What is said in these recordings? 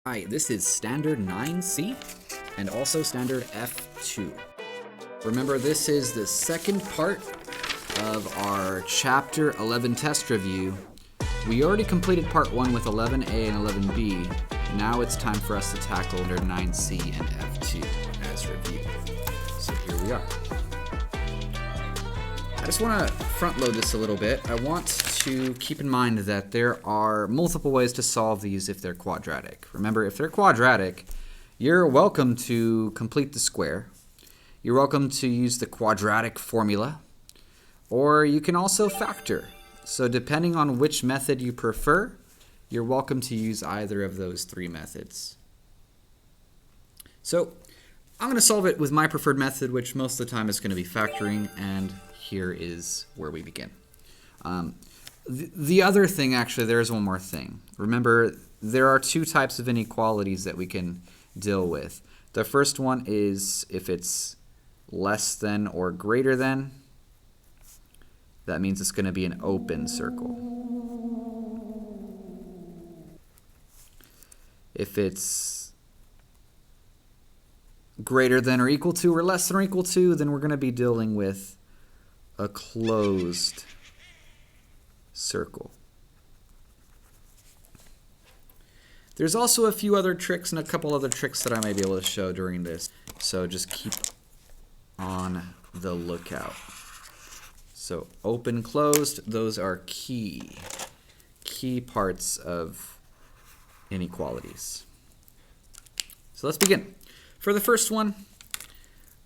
Hi, this is standard 9C and also standard F2. Remember, this is the second part of our chapter 11 test review. We already completed part 1 with 11A and 11B. Now it's time for us to tackle under 9C and F2 as review. So here we are. I just want to front load this a little bit. I want to keep in mind that there are multiple ways to solve these if they're quadratic. Remember, if they're quadratic, you're welcome to complete the square. You're welcome to use the quadratic formula, or you can also factor. So depending on which method you prefer, you're welcome to use either of those three methods. So I'm going to solve it with my preferred method, which most of the time is going to be factoring, and here is where we begin. The other thing, actually, there is one more thing. Remember, there are two types of inequalities that we can deal with. The first one is if it's less than or greater than. That means it's going to be an open circle. If it's greater than or equal to or less than or equal to, then we're going to be dealing with a closed circle. There's also a few other tricks and a couple other tricks that I may be able to show during this, so just keep on the lookout. So open, closed, those are key parts of inequalities. So let's begin. For the first one,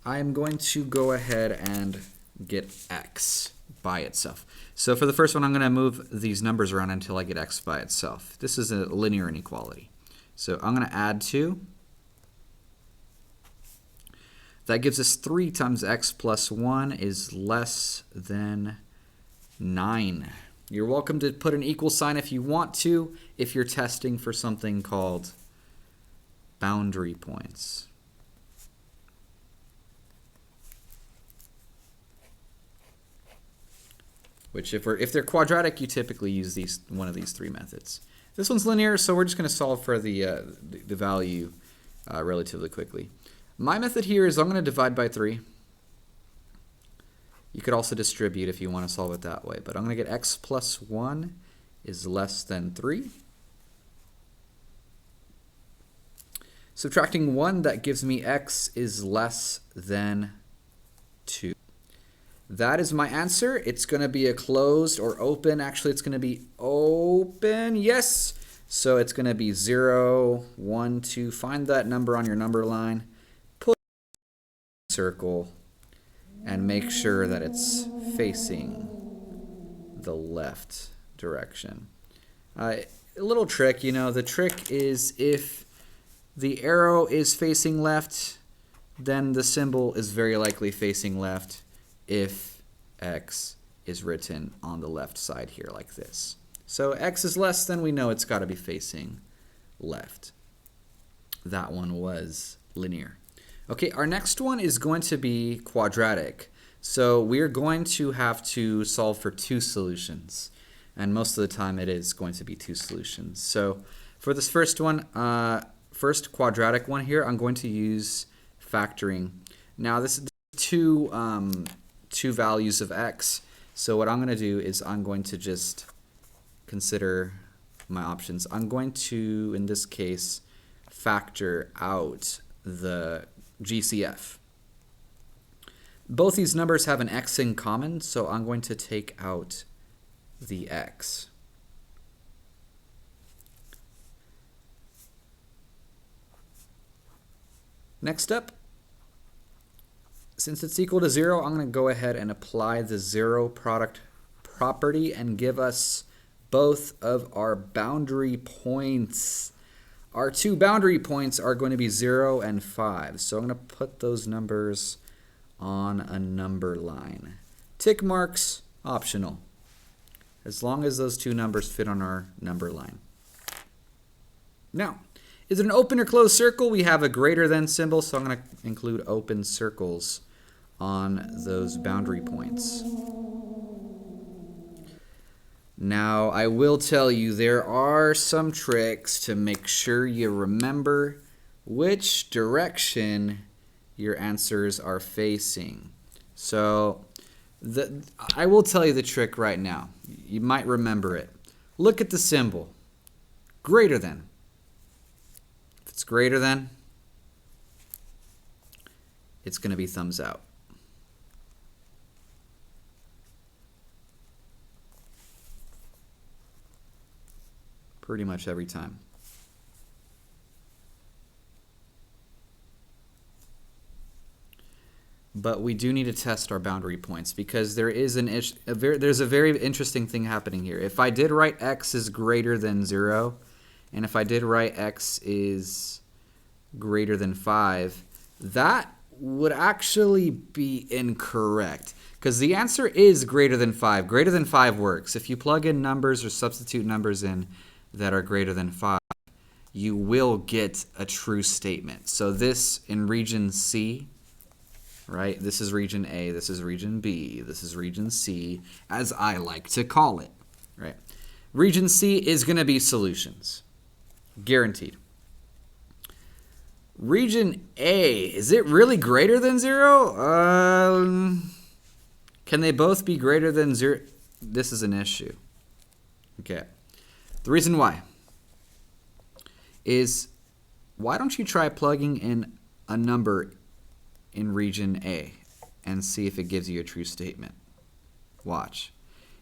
I'm going to go ahead and get x by itself. So for the first one, I'm going to move these numbers around until I get x by itself. This is a linear inequality. So I'm going to add 2. That gives us 3 times x plus 1 is less than 9. You're welcome to put an equal sign if you want to, if you're testing for something called boundary points. Which if they're quadratic, you typically use one of these three methods. This one's linear, so we're just going to solve for the value relatively quickly. My method here is I'm going to divide by 3. You could also distribute if you want to solve it that way, but I'm going to get x plus 1 is less than 3. Subtracting 1, that gives me x is less than 2. That is my answer. It's going to be a closed or open. Actually, it's going to be open. Yes. So it's going to be 0, 1, 2. Find that number on your number line. Put it in a circle and make sure that it's facing the left direction. A little trick, the trick is if the arrow is facing left, then the symbol is very likely facing left if x is written on the left side here like this. So x is less than, we know it's got to be facing left. That one was linear. Okay, our next one is going to be quadratic. So we're going to have to solve for 2 solutions. And most of the time it is going to be 2 solutions. So for this first one, first quadratic one here, I'm going to use factoring. Now this is two values of x. So what I'm going to do is I'm going to just consider my options. I'm going to, in this case, factor out the GCF. Both these numbers have an x in common, so I'm going to take out the x. Next up, since it's equal to 0, I'm going to go ahead and apply the zero product property and give us both of our boundary points. Our 2 boundary points are going to be 0 and 5. So I'm going to put those numbers on a number line. Tick marks, optional, as long as those 2 numbers fit on our number line. Now, is it an open or closed circle? We have a greater than symbol, so I'm going to include open circles on those boundary points. Now, I will tell you there are some tricks to make sure you remember which direction your answers are facing. So, I will tell you the trick right now. You might remember it. Look at the symbol. Greater than. If it's greater than, it's going to be thumbs out. Pretty much every time. But we do need to test our boundary points because there is there's a very interesting thing happening here. If I did write x is greater than 0, and if I did write x is greater than 5, that would actually be incorrect because the answer is greater than 5. Greater than 5 works. If you plug in numbers or substitute numbers in that are greater than 5, you will get a true statement. So this in region C, right? This is region A, this is region B, this is region C, as I like to call it, right? Region C is going to be solutions, guaranteed. Region A, is it really greater than 0? Can they both be greater than 0? This is an issue. Okay. The reason why is, why don't you try plugging in a number in region A and see if it gives you a true statement. Watch.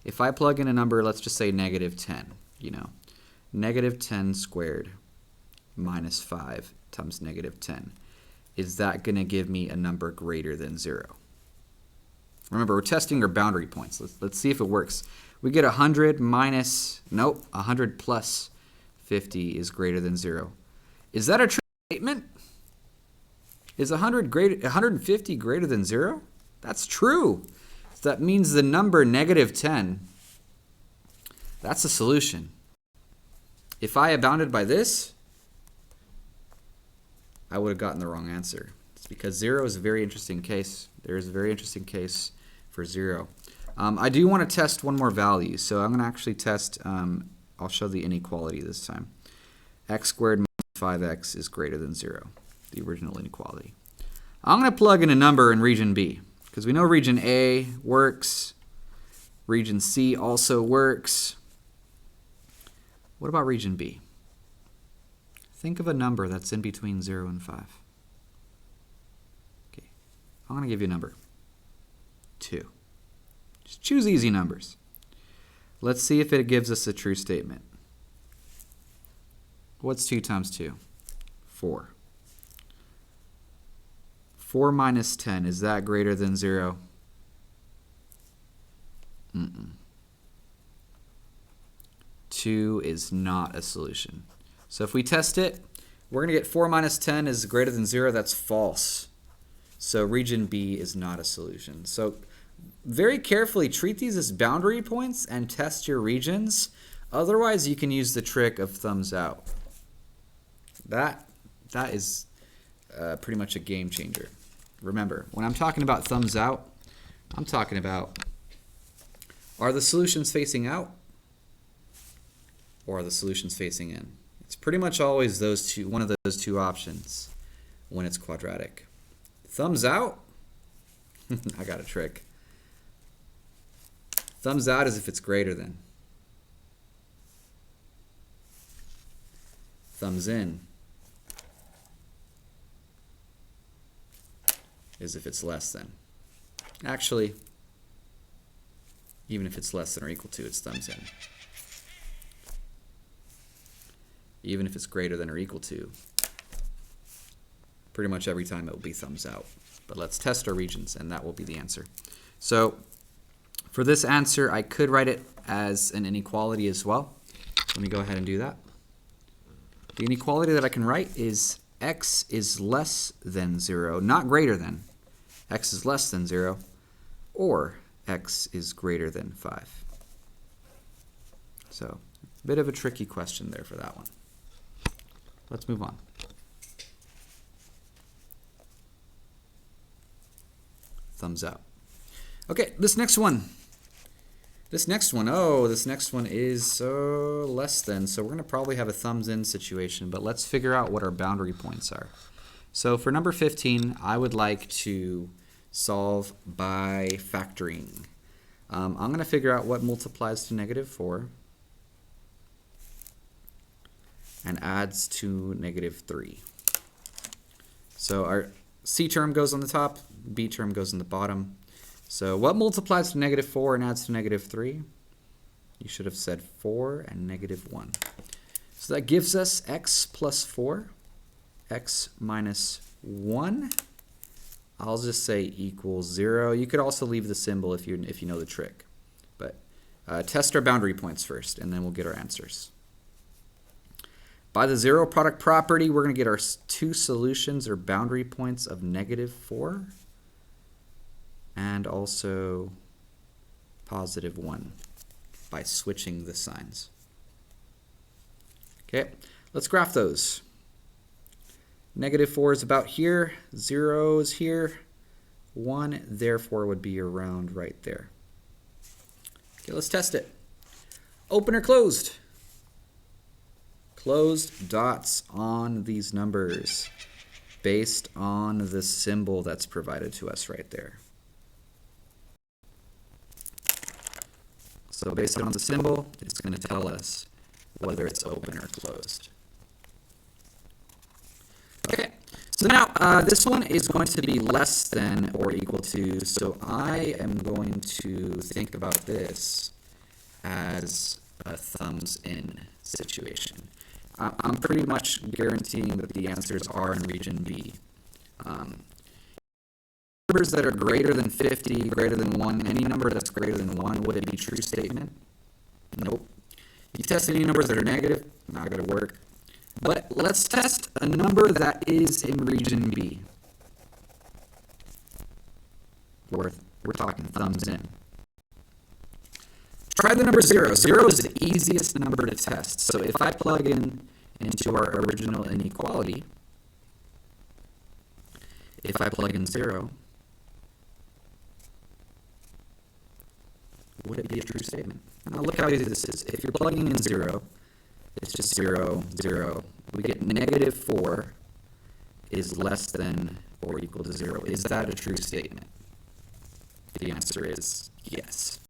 If I plug in a number, let's just say -10, -10 squared minus 5 times -10, is that going to give me a number greater than 0? Remember, we're testing our boundary points. Let's see if it works. We get 100 minus, nope, 100 plus 50 is greater than 0. Is that a true statement? Is 150 greater than 0? That's true. So that means the number -10, that's a solution. If I had bounded by this, I would have gotten the wrong answer. It's because 0 is a very interesting case. There is a very interesting case for 0. I do want to test one more value. So I'm going to actually test, I'll show the inequality this time. X squared minus 5x is greater than 0. The original inequality. I'm going to plug in a number in region B because we know region A works. Region C also works. What about region B? Think of a number that's in between 0 and 5. Okay, I'm going to give you a number. 2. Just choose easy numbers. Let's see if it gives us a true statement. What's 2 times 2? 4. 4 minus 10, is that greater than 0? Mm-mm. 2 is not a solution. So if we test it, we're going to get 4 minus 10 is greater than 0. That's false. So region B is not a solution. So very carefully treat these as boundary points and test your regions. Otherwise, you can use the trick of thumbs out. That is pretty much a game changer. Remember, when I'm talking about thumbs out, I'm talking about, are the solutions facing out or are the solutions facing in? It's pretty much always those two, one of those two options when it's quadratic. Thumbs out, I got a trick. Thumbs out is if it's greater than. Thumbs in is if it's less than. Actually, even if it's less than or equal to, it's thumbs in. Even if it's greater than or equal to, pretty much every time it will be thumbs out. But let's test our regions, and that will be the answer. So for this answer, I could write it as an inequality as well. Let me go ahead and do that. The inequality that I can write is x is less than 0, not greater than. X is less than 0, or x is greater than 5. So a bit of a tricky question there for that one. Let's move on. Thumbs out. Okay, this next one This next one, this next one is less than. So we're going to probably have a thumbs in situation, but let's figure out what our boundary points are. So for number 15, I would like to solve by factoring. I'm going to figure out what multiplies to -4 and adds to -3. So our C term goes on the top, B term goes on the bottom. So what multiplies to -4 and adds to -3? You should have said 4 and -1. So that gives us x plus 4, x minus 1. I'll just say equals 0. You could also leave the symbol if you know the trick. But test our boundary points first, and then we'll get our answers. By the zero product property, we're going to get our two solutions or boundary points of -4 and also +1 by switching the signs. Okay, let's graph those. -4 is about here, 0 is here, 1 therefore would be around right there. Okay, let's test it. Open or closed? Closed dots on these numbers based on the symbol that's provided to us right there. So based on the symbol, it's going to tell us whether it's open or closed. Okay, so now this one is going to be less than or equal to, so I am going to think about this as a thumbs in situation. I'm pretty much guaranteeing that the answers are in region B. Numbers that are greater than 50, greater than 1, any number that's greater than 1, would it be true statement? Nope. You test any numbers that are negative, not going to work. But let's test a number that is in region B. We're talking thumbs in. Try the number 0. 0 is the easiest number to test. So if I plug in into our original inequality, if I plug in 0, would it be a true statement? Now look how easy this is. If you're plugging in 0, it's just 0, 0. We get -4 is less than or equal to 0. Is that a true statement? The answer is yes.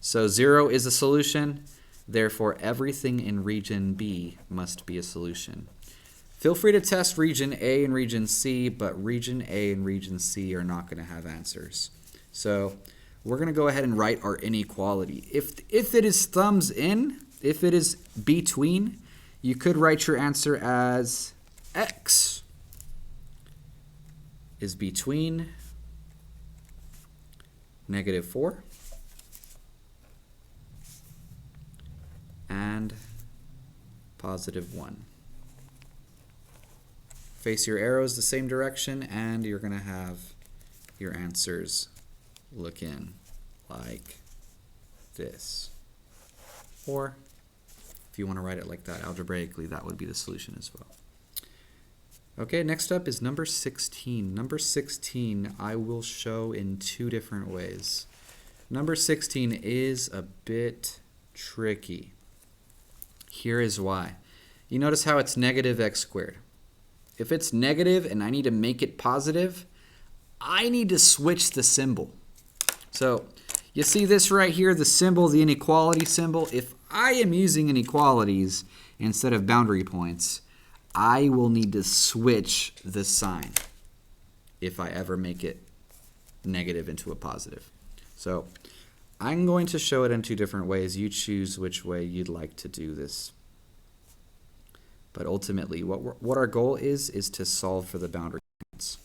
So 0 is a solution, therefore everything in region B must be a solution. Feel free to test region A and region C, but region A and region C are not going to have answers. So we're going to go ahead and write our inequality. If it is thumbs in, if it is between, you could write your answer as x is between -4 and +1. Face your arrows the same direction and you're going to have your answers look in like this. Or if you want to write it like that algebraically, that would be the solution as well. Okay, next up is number 16. Number 16 I will show in two different ways. Number 16 is a bit tricky. Here is why. You notice how it's -x². If it's negative and I need to make it positive, I need to switch the symbol. So you see this right here, the symbol, the inequality symbol. If I am using inequalities instead of boundary points, I will need to switch the sign if I ever make it negative into a positive. So I'm going to show it in two different ways. You choose which way you'd like to do this. But ultimately, what our goal is to solve for the boundary points.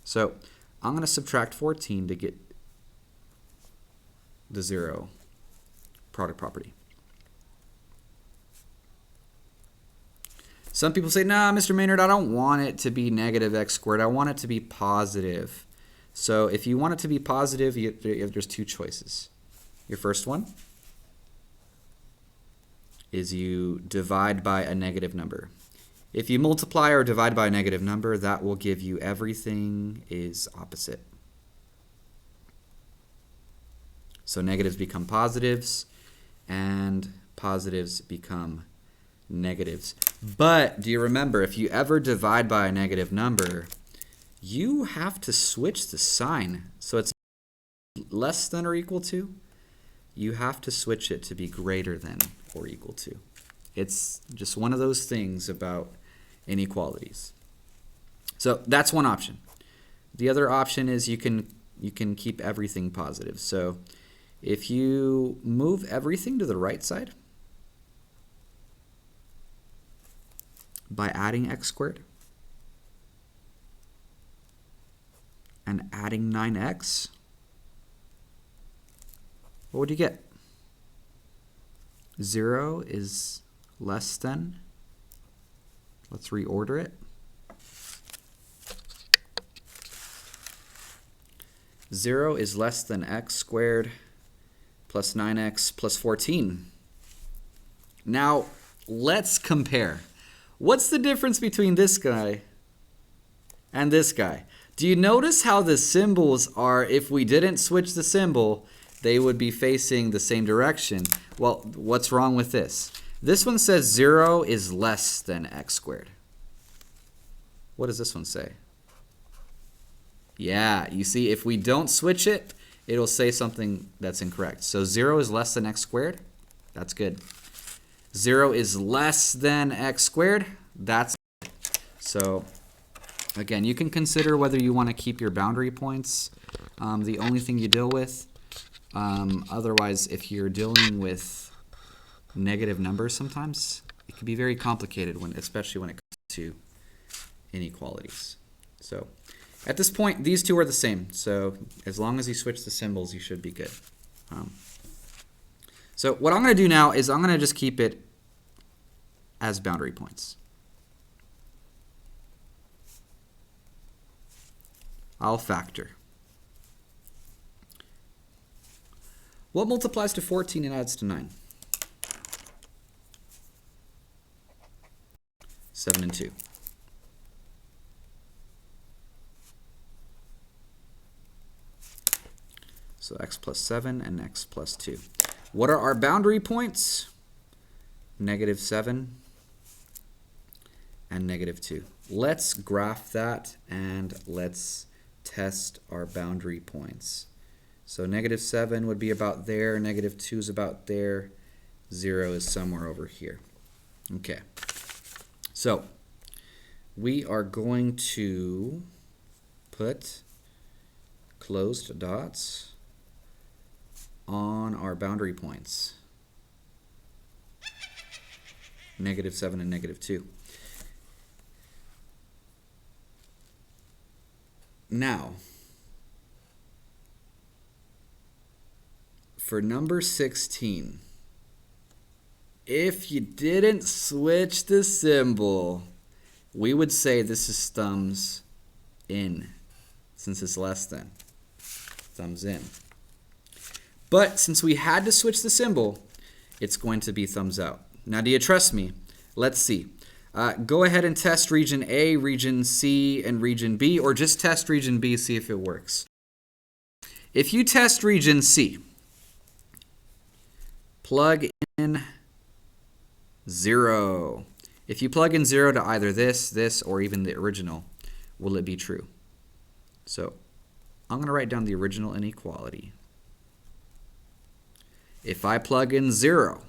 So I'm going to subtract 14 to get the 0 product property. Some people say, nah, Mr. Maynard, I don't want it to be -x². I want it to be positive. So if you want it to be positive, there's two choices. Your first one is you divide by a negative number. If you multiply or divide by a negative number, that will give you everything is opposite. So negatives become positives. and positives become negatives. But do you remember, if you ever divide by a negative number, you have to switch the sign. So it's less than or equal to. You have to switch it to be greater than or equal to. It's just one of those things about inequalities. So that's one option. The other option is you can keep everything positive. So if you move everything to the right side by adding x squared and adding 9x, what would you get? 0 is less than, let's reorder it. 0 is less than x squared plus 9x plus 14. Now, let's compare. What's the difference between this guy and this guy? Do you notice how the symbols are, if we didn't switch the symbol, they would be facing the same direction? Well, what's wrong with this? This one says 0 is less than x squared. What does this one say? Yeah, you see, if we don't switch it, it'll say something that's incorrect. So 0 is less than x squared. That's good. 0 is less than x squared. That's good. So again, you can consider whether you want to keep your boundary points the only thing you deal with. Otherwise, if you're dealing with negative numbers sometimes, it can be very complicated, especially when it comes to inequalities. So at this point, these two are the same. So as long as you switch the symbols, you should be good. So what I'm going to do now is I'm going to just keep it as boundary points. I'll factor. What multiplies to 14 and adds to 9? 7 and 2. So x plus 7 and x plus 2. What are our boundary points? Negative 7 and negative 2. Let's graph that and let's test our boundary points. So negative 7 would be about there, negative 2 is about there, 0 is somewhere over here. Okay. So we are going to put closed dots on our boundary points. Negative 7 and negative 2. Now, for number 16, if you didn't switch the symbol, we would say this is thumbs in, since it's less than. Thumbs in. But since we had to switch the symbol, it's going to be thumbs out. Now, do you trust me? Let's see. Go ahead and test region A, region C, and region B, or just test region B, see if it works. If you test region C, plug in 0. If you plug in 0 to either this, or even the original, will it be true? So I'm going to write down the original inequality. If I plug in 0,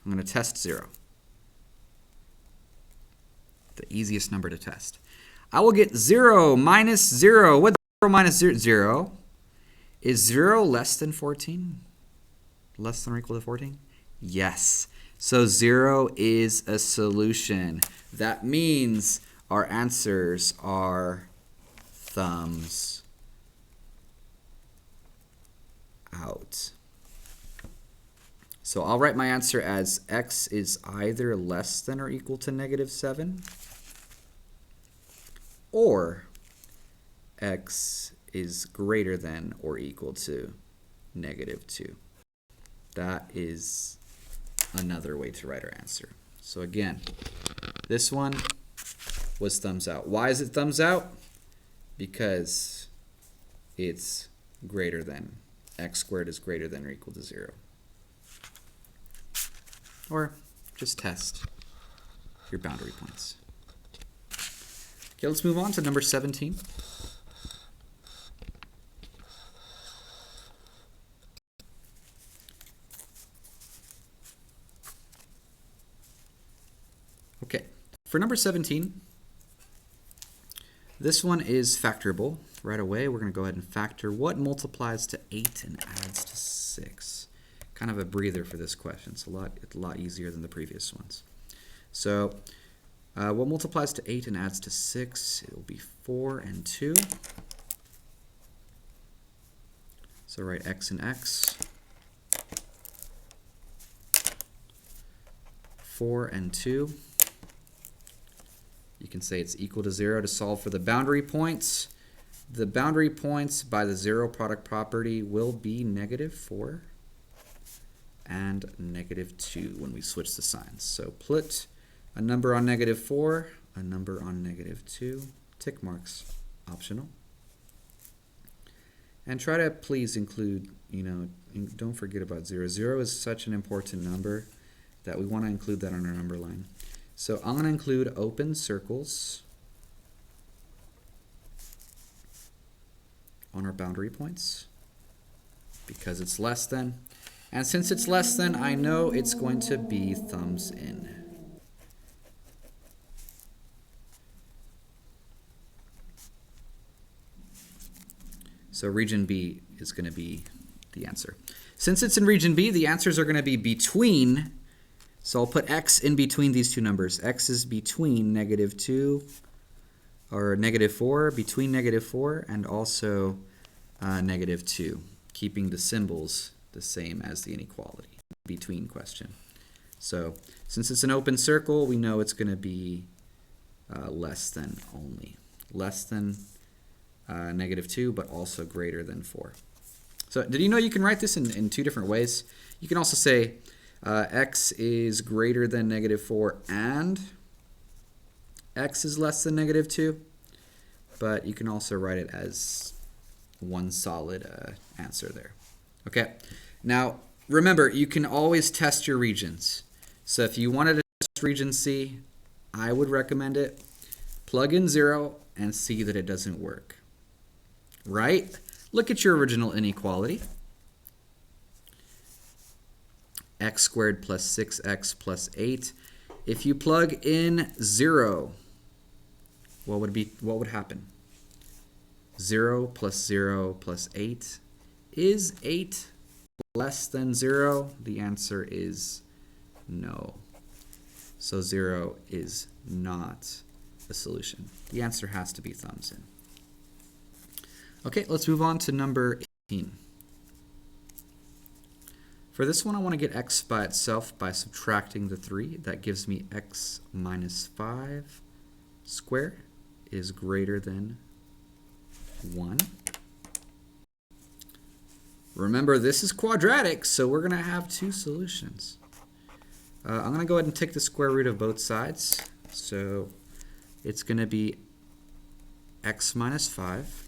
I'm going to test 0. The easiest number to test. I will get 0 minus 0. What's 0 minus 0? 0. Is 0 less than 14? Less than or equal to 14? Yes. So 0 is a solution. That means our answers are thumbs out. So I'll write my answer as x is either less than or equal to negative 7, or x is greater than or equal to negative 2. That is another way to write our answer. So again, this one was thumbs out. Why is it thumbs out? Because it's greater than, x squared is greater than or equal to 0. or just test your boundary points. Okay, let's move on to number 17. Okay, for number 17, this one is factorable. Right away, we're going to go ahead and factor what multiplies to 8 and adds to 6. Kind of a breather for this question. It's a lot easier than the previous ones. So, what multiplies to 8 and adds to 6? It will be 4 and 2. So write x and x. 4 and 2. You can say it's equal to 0 to solve for the boundary points. The boundary points by the zero product property will be -4 and -2 when we switch the signs. So put a number on -4, a number on -2, tick marks, optional. And try to please include, don't forget about 0. 0 is such an important number that we want to include that on our number line. So I'm going to include open circles on our boundary points because it's less than. And since it's less than, I know it's going to be thumbs in. So region B is going to be the answer. Since it's in region B, the answers are going to be between. So I'll put x in between these two numbers. X is between -2 or -4, between -4 and also -2, keeping the symbols the same as the inequality, between question. So since it's an open circle, we know it's going to be less than only. Less than -2, but also greater than 4. So did you know you can write this in two different ways? You can also say x is greater than -4 and x is less than -2, but you can also write it as one solid answer there. Okay, now remember, you can always test your regions. So if you wanted to test region C, I would recommend it. Plug in 0 and see that it doesn't work. Right? Look at your original inequality. X squared plus 6x plus 8. If you plug in 0, what would happen? 0 plus 0 plus 8. Is 8 less than 0? The answer is no. So 0 is not a solution. The answer has to be thumbs in. Okay, let's move on to number 18. For this one, I want to get x by itself by subtracting the 3. That gives me x minus 5 squared is greater than 1. Remember, this is quadratic, so we're going to have two solutions. I'm going to go ahead and take the square root of both sides. So it's going to be x minus 5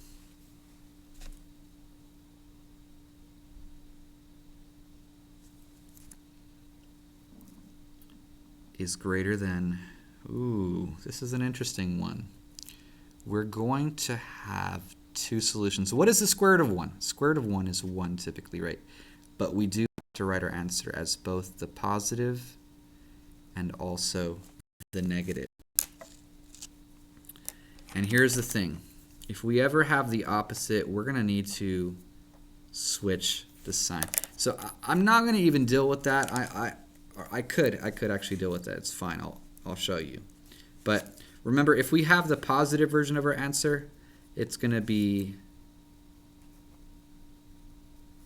is greater than, this is an interesting one. We're going to have two solutions. What is the square root of 1? Square root of 1 is 1 typically, right? But we do have to write our answer as both the positive and also the negative. And here's the thing. If we ever have the opposite, we're going to need to switch the sign. So I'm not going to even deal with that. I could actually deal with that. It's fine. I'll show you. But remember, if we have the positive version of our answer, it's going to be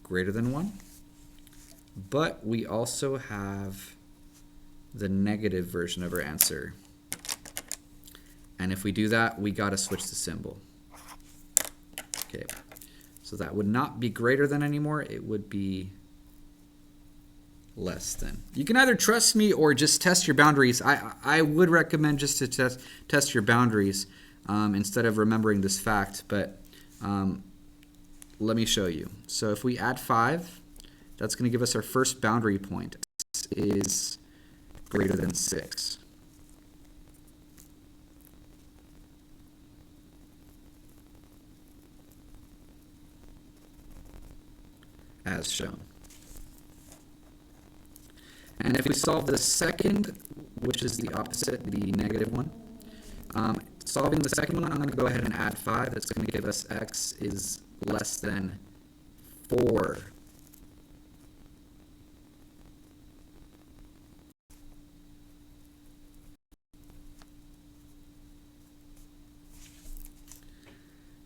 greater than 1. But we also have the negative version of our answer. And if we do that, we got to switch the symbol. Okay. So that would not be greater than anymore. It would be less than. You can either trust me or just test your boundaries. I would recommend just to test your boundaries instead of remembering this fact, but let me show you. So if we add 5, that's going to give us our first boundary point. X is greater than 6. As shown. And if we solve the second, which is the opposite, the negative one, solving the second one, I'm going to go ahead and add 5. That's going to give us x is less than 4.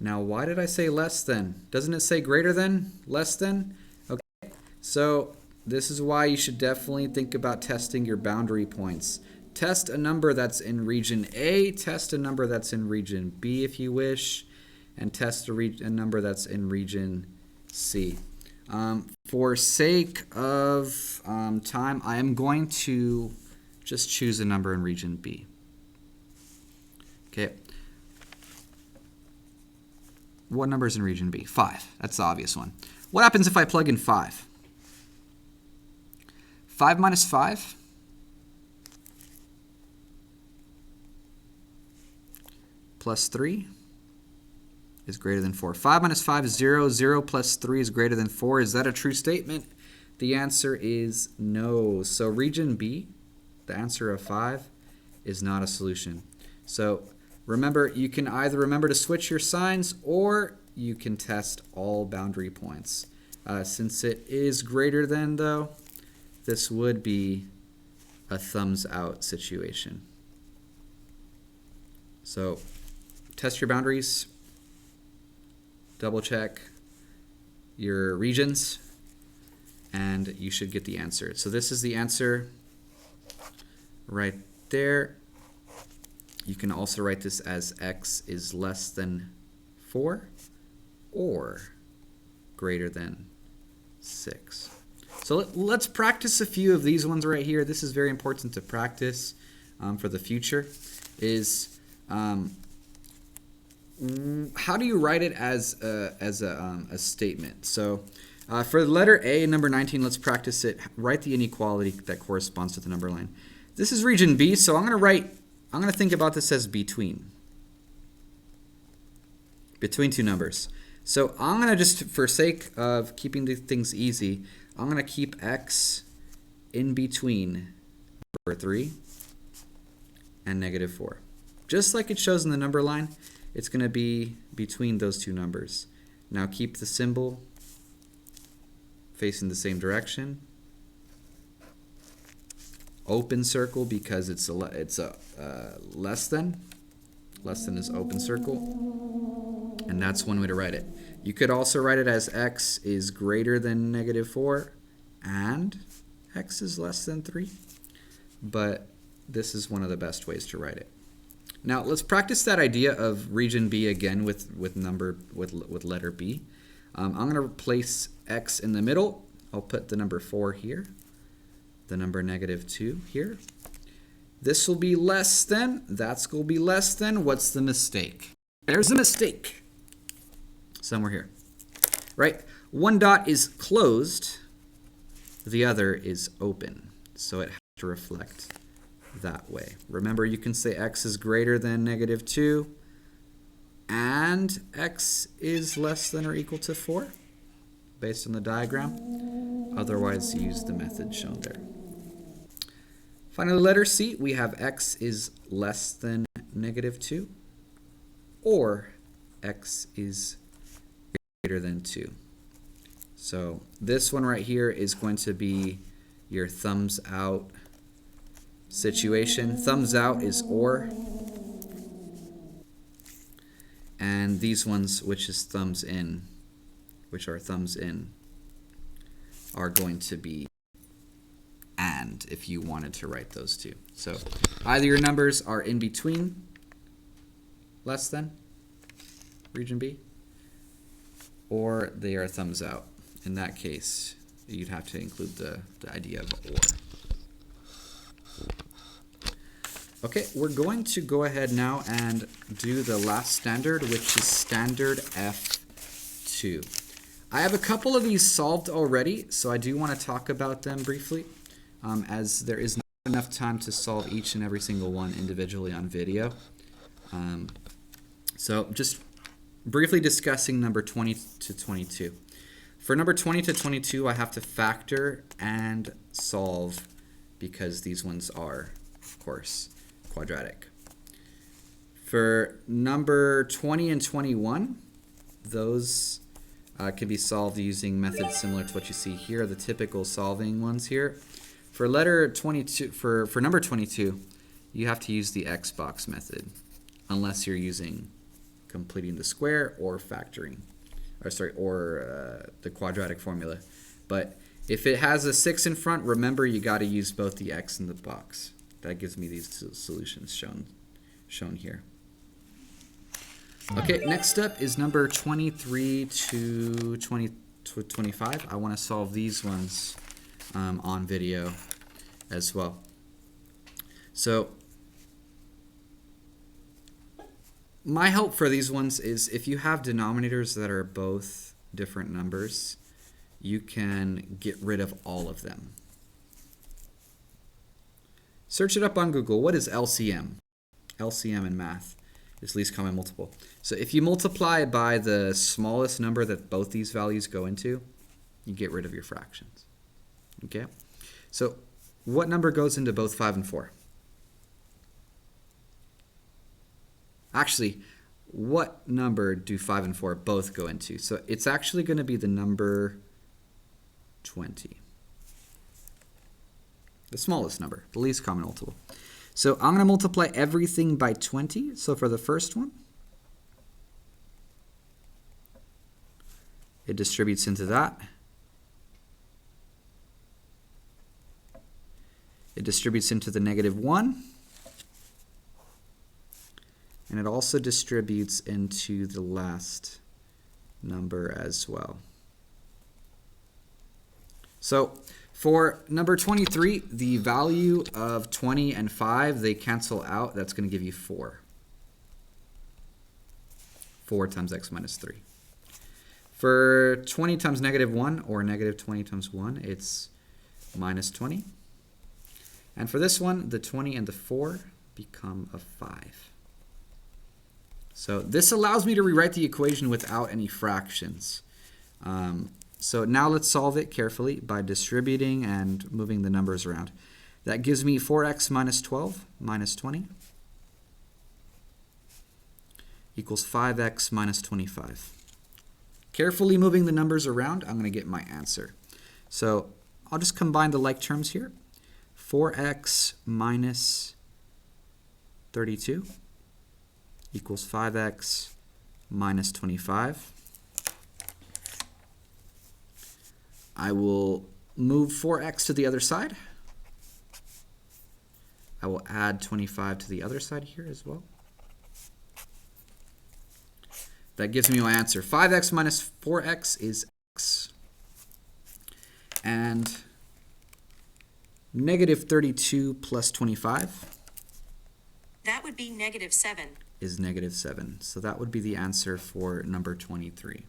Now, why did I say less than? Doesn't it say greater than? Less than? Okay, so this is why you should definitely think about testing your boundary points. Test a number that's in region A, test a number that's in region B if you wish, and test a number that's in region C. For sake of time, I am going to just choose a number in region B. Okay. What number is in region B? 5. That's the obvious one. What happens if I plug in 5? 5 minus 5 plus 3 is greater than 4. 5 minus 5 is 0. 0 plus 3 is greater than 4. Is that a true statement? The answer is no. So region B, the answer of 5, is not a solution. So remember, you can either remember to switch your signs or you can test all boundary points. Since it is greater than, though, this would be a thumbs out situation. So test your boundaries, double check your regions, and you should get the answer. So this is the answer right there. You can also write this as x is less than 4 or greater than 6. So let's practice a few of these ones right here. This is very important to practice for the future. Is how do you write it as a statement? So for the letter A, number 19, let's practice it. Write the inequality that corresponds to the number line. This is region B, so I'm going to think about this as between two numbers. So I'm going to just, for sake of keeping the things easy, I'm going to keep x in between number 3 and negative 4. Just like it shows in the number line, it's going to be between those two numbers. Now keep the symbol facing the same direction. Open circle because it's a less than. Less than is open circle. And that's one way to write it. You could also write it as x is greater than negative 4 and x is less than 3. But this is one of the best ways to write it. Now let's practice that idea of region B again with letter B. I'm going to replace x in the middle. I'll put the number 4 here. The number negative 2 here. This will be less than. That's going to be less than. What's the mistake? There's a mistake. Somewhere here. Right? One dot is closed. The other is open. So it has to reflect that way. Remember, you can say x is greater than negative 2 and x is less than or equal to 4 based on the diagram. Otherwise, use the method shown there. Finally, letter C, we have x is less than negative 2 or x is greater than 2. So this one right here is going to be your thumbs out situation. Thumbs out is or. And these ones, which is thumbs in, which are thumbs in, are going to be and if you wanted to write those two. So either your numbers are in between, less than, region B, or they are thumbs out. In that case, you'd have to include the idea of or. Okay, we're going to go ahead now and do the last standard, which is standard F2. I have a couple of these solved already, so I do want to talk about them briefly, as there is enough time to solve each and every single one individually on video. So just briefly discussing number 20 to 22. For number 20 to 22, I have to factor and solve because these ones are, of course, quadratic. For number 20 and 21, those can be solved using methods similar to what you see here, the typical solving ones here. For letter 22, for number 22, you have to use the X box method, unless you're using completing the square or factoring, or the quadratic formula. But if it has a 6 in front, remember you got to use both the X and the box. That gives me these solutions shown here. Okay, next up is number 23 to 25. I want to solve these ones on video as well. So my help for these ones is if you have denominators that are both different numbers, you can get rid of all of them. Search it up on Google. What is LCM? LCM in math is least common multiple. So if you multiply by the smallest number that both these values go into, you get rid of your fractions. Okay? So what number goes into both 5 and 4? Actually, what number do 5 and 4 both go into? So it's actually going to be the number 20. The smallest number, the least common multiple. So I'm going to multiply everything by 20. So for the first one, it distributes into that. It distributes into the -1. And it also distributes into the last number as well. So for number 23, the value of 20 and 5, they cancel out. That's going to give you 4. 4 times x minus 3. For 20 times -1, or -20 times 1, it's minus 20. And for this one, the 20 and the 4 become a 5. So this allows me to rewrite the equation without any fractions. So now let's solve it carefully by distributing and moving the numbers around. That gives me 4x minus 12 minus 20 equals 5x minus 25. Carefully moving the numbers around, I'm going to get my answer. So I'll just combine the like terms here. 4x minus 32 equals 5x minus 25. I will move 4x to the other side. I will add 25 to the other side here as well. That gives me my answer. 5x minus 4x is x. And -32 plus 25. That would be -7. Is -7. So that would be the answer for number 23.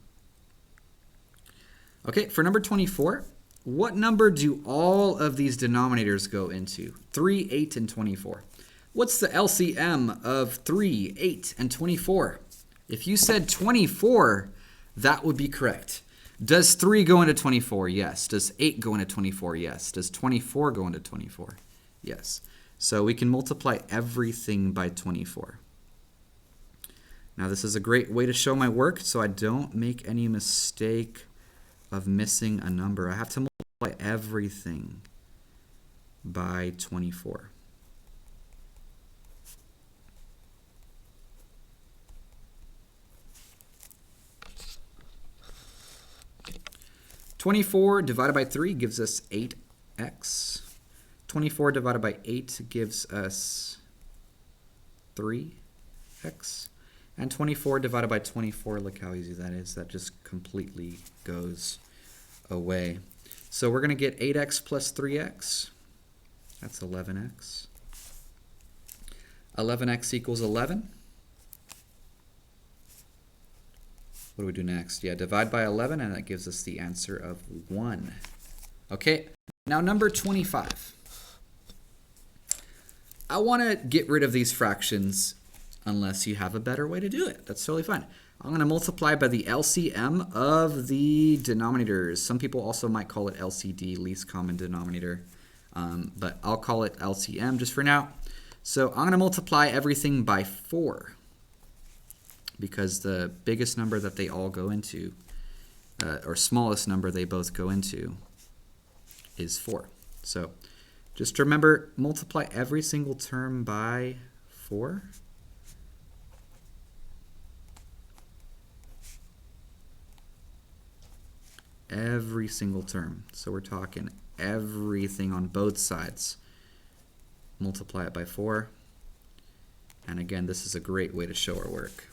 Okay, for number 24, what number do all of these denominators go into? 3, 8, and 24. What's the LCM of 3, 8, and 24? If you said 24, that would be correct. Does 3 go into 24? Yes. Does 8 go into 24? Yes. Does 24 go into 24? Yes. So we can multiply everything by 24. Now this is a great way to show my work so I don't make any mistake of missing a number. I have to multiply everything by 24. (24) divided by 3 gives us 8x. 24 divided by 8 gives us 3x. And 24 divided by 24, look how easy that is. That just completely goes away. So we're going to get 8x plus 3x. That's 11x. 11x equals 11. What do we do next? Yeah, divide by 11, and that gives us the answer of 1. Okay, now number 25. I want to get rid of these fractions unless you have a better way to do it. That's totally fine. I'm going to multiply by the LCM of the denominators. Some people also might call it LCD, least common denominator. But I'll call it LCM just for now. So I'm going to multiply everything by 4 because the biggest number that they all go into, or smallest number they both go into, is 4. So just remember, multiply every single term by 4. Every single term. So we're talking everything on both sides. Multiply it by 4. And again, this is a great way to show our work.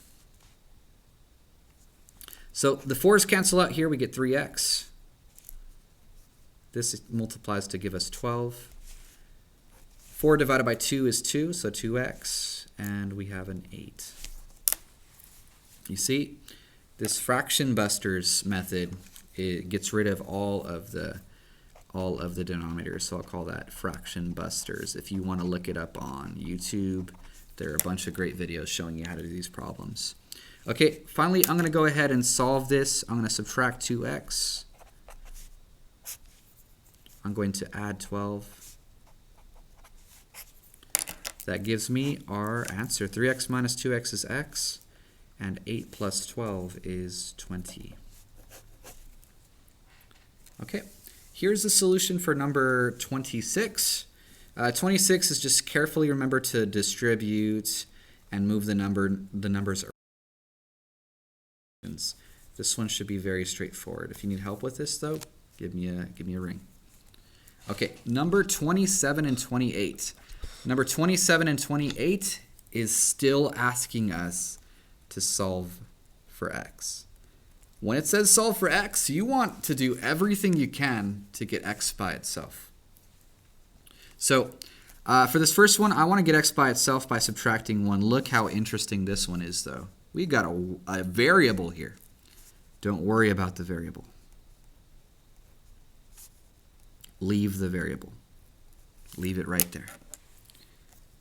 So the 4's cancel out here. We get 3x. This multiplies to give us 12. 4 divided by 2 is 2, so 2x. And we have an 8. You see, this fraction busters method, it gets rid of all of the denominators, so I'll call that fraction busters. If you want to look it up on YouTube, there are a bunch of great videos showing you how to do these problems. Okay, finally, I'm going to go ahead and solve this. I'm going to subtract 2x. I'm going to add 12. That gives me our answer. 3x minus 2x is x, and 8 plus 12 is 20. Okay, here's the solution for number 26. 26 is just carefully remember to distribute and move the numbers around. This one should be very straightforward. If you need help with this though, give me a ring. Okay, number 27 and 28. Number 27 and 28 is still asking us to solve for x. When it says solve for x, you want to do everything you can to get x by itself. So for this first one, I want to get x by itself by subtracting 1. Look how interesting this one is, though. We got a variable here. Don't worry about the variable. Leave the variable. Leave it right there.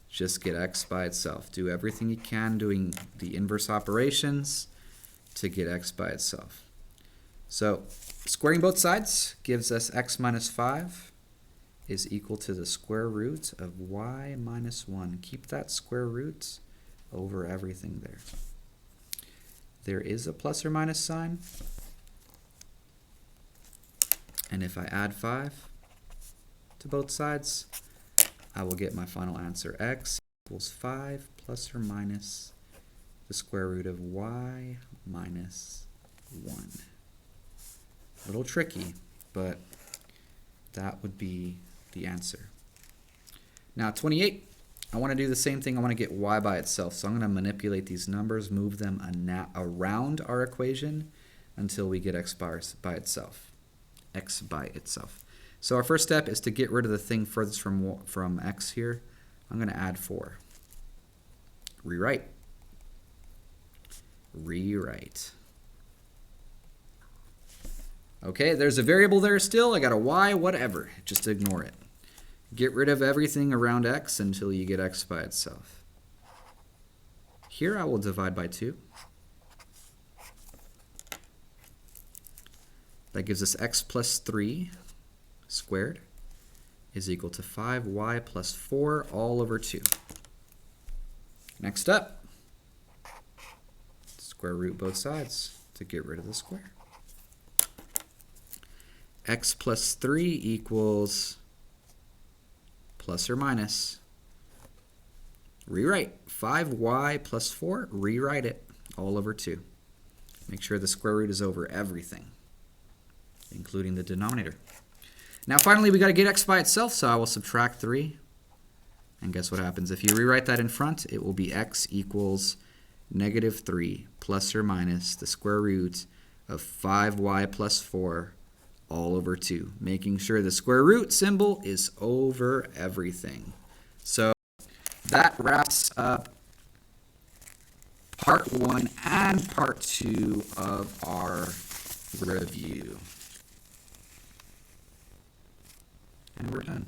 Just get x by itself. Do everything you can doing the inverse operations to get x by itself. So squaring both sides gives us x minus 5 is equal to the square root of y minus 1. Keep that square root over everything there. There is a plus or minus sign. And if I add 5 to both sides, I will get my final answer. X equals 5 plus or minus the square root of y minus 1. A little tricky, but that would be the answer. Now 28, I want to do the same thing. I want to get y by itself. So I'm going to manipulate these numbers, move them around our equation until we get x by itself. X by itself. So our first step is to get rid of the thing furthest from x here. I'm going to add 4. Rewrite. Rewrite. Okay, there's a variable there still. I got a y, whatever. Just ignore it. Get rid of everything around x until you get x by itself. Here I will divide by 2. That gives us x plus 3 squared is equal to 5y plus 4 all over 2. Next up, square root both sides to get rid of the square. X plus 3 equals plus or minus. Rewrite. 5y plus 4, rewrite it all over 2. Make sure the square root is over everything, including the denominator. Now finally, we got to get x by itself, so I will subtract 3. And guess what happens? If you rewrite that in front, it will be x equals negative 3 plus or minus the square root of 5y plus 4 all over 2, making sure the square root symbol is over everything. So that wraps up part 1 and part 2 of our review. And we're done.